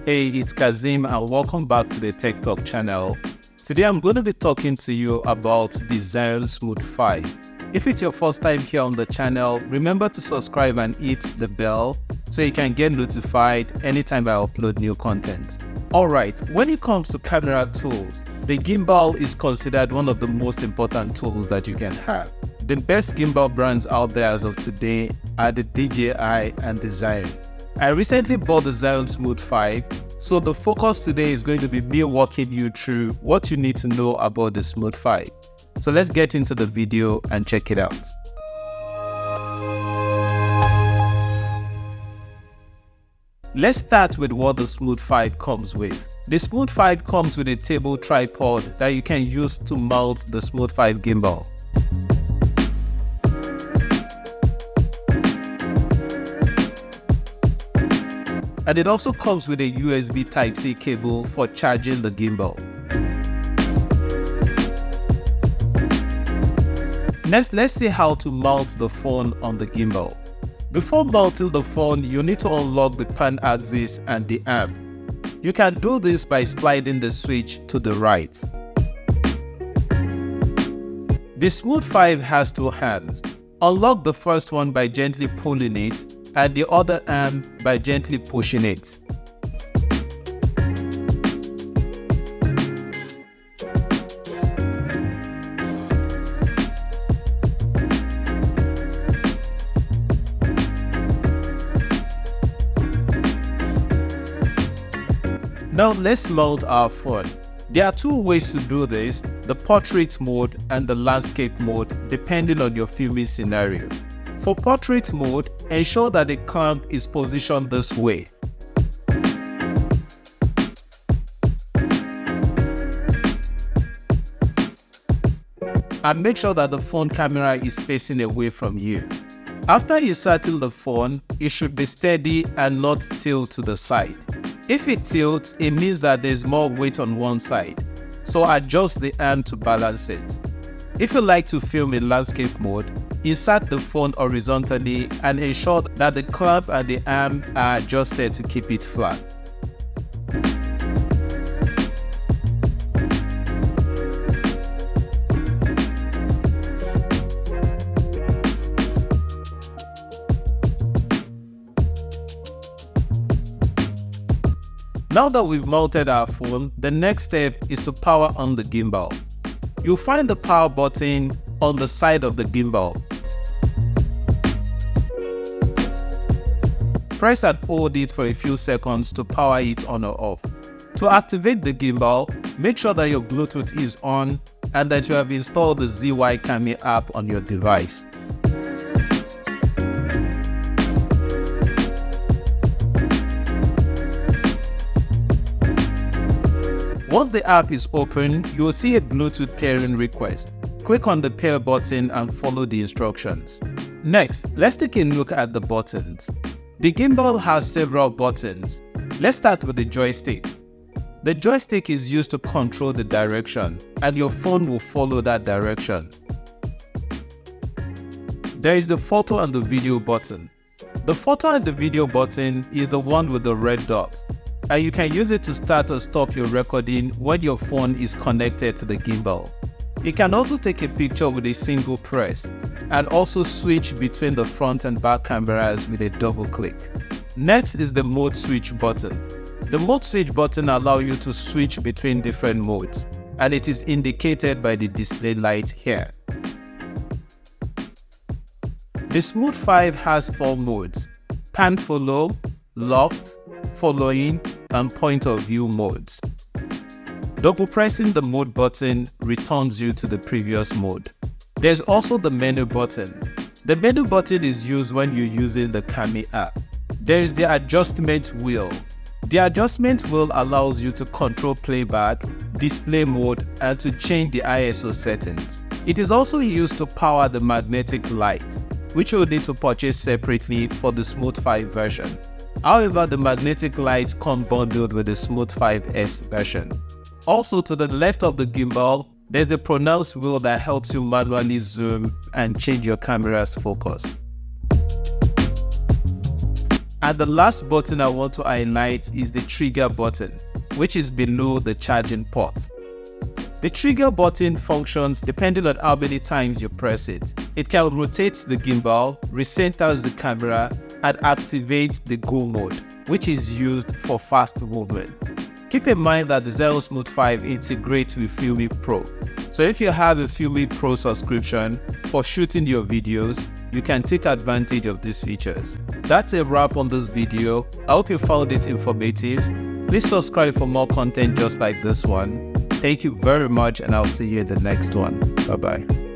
Hey, it's Kazim and welcome back to the Tech Talk channel. Today I'm going to be talking to you about the Zhiyun Smooth 5. If it's your first time here on the channel, remember to subscribe and hit the bell so you can get notified anytime I upload new content. Alright, when it comes to camera tools, the gimbal is considered one of the most important tools that you can have. The best gimbal brands out there as of today are the DJI and the Zhiyun. I recently bought the Zhiyun Smooth 5, so the focus today is going to be me walking you through what you need to know about the Smooth 5. So let's get into the video and check it out. Let's start with what the Smooth 5 comes with. The Smooth 5 comes with a table tripod that you can use to mount the Smooth 5 gimbal. And it also comes with a USB Type-C cable for charging the gimbal. Next, let's see how to mount the phone on the gimbal. Before mounting the phone, you need to unlock the pan axis and the arm. You can do this by sliding the switch to the right. The Smooth 5 has two hands. Unlock the first one by gently pulling it, and the other arm by gently pushing it. Now let's mount our phone. There are two ways to do this, the portrait mode and the landscape mode, depending on your filming scenario. For portrait mode, ensure that the clamp is positioned this way. And make sure that the phone camera is facing away from you. After inserting the phone, it should be steady and not tilt to the side. If it tilts, it means that there is more weight on one side, so adjust the arm to balance it. If you like to film in landscape mode, insert the phone horizontally and ensure that the clamp and the arm are adjusted to keep it flat. Now that we've mounted our phone, the next step is to power on the gimbal. You'll find the power button on the side of the gimbal. Press and hold it for a few seconds to power it on or off. To activate the gimbal, make sure that your Bluetooth is on and that you have installed the ZY app on your device. Once the app is open, you will see a Bluetooth pairing request. Click on the pair button and follow the instructions. Next, let's take a look at the buttons. The gimbal has several buttons. Let's start with the joystick. The joystick is used to control the direction, and your phone will follow that direction. There is the photo and the video button. The photo and the video button is the one with the red dot, and you can use it to start or stop your recording when your phone is connected to the gimbal. You can also take a picture with a single press, and also switch between the front and back cameras with a double click. Next is the mode switch button. The mode switch button allows you to switch between different modes, and it is indicated by the display light here. The Smooth 5 has 4 modes: pan follow, locked, following, and point of view modes. Double pressing the mode button returns you to the previous mode. There's also the menu button. The menu button is used when you're using the Kami app. There is the adjustment wheel. The adjustment wheel allows you to control playback, display mode, and to change the ISO settings. It is also used to power the magnetic light, which you'll need to purchase separately for the Smooth 5 version. However, the magnetic lights come bundled with the Smooth 5S version. Also, to the left of the gimbal, there's a pronounce wheel that helps you manually zoom and change your camera's focus. And the last button I want to highlight is the trigger button, which is below the charging port. The trigger button functions depending on how many times you press it. It can rotate the gimbal, recenters the camera, and activate the go mode, which is used for fast movement. Keep in mind that the Zhiyun Smooth 5 integrates with Filmic Pro. So if you have a Filmic Pro subscription for shooting your videos, you can take advantage of these features. That's a wrap on this video. I hope you found it informative. Please subscribe for more content just like this one. Thank you very much, and I'll see you in the next one. Bye-bye.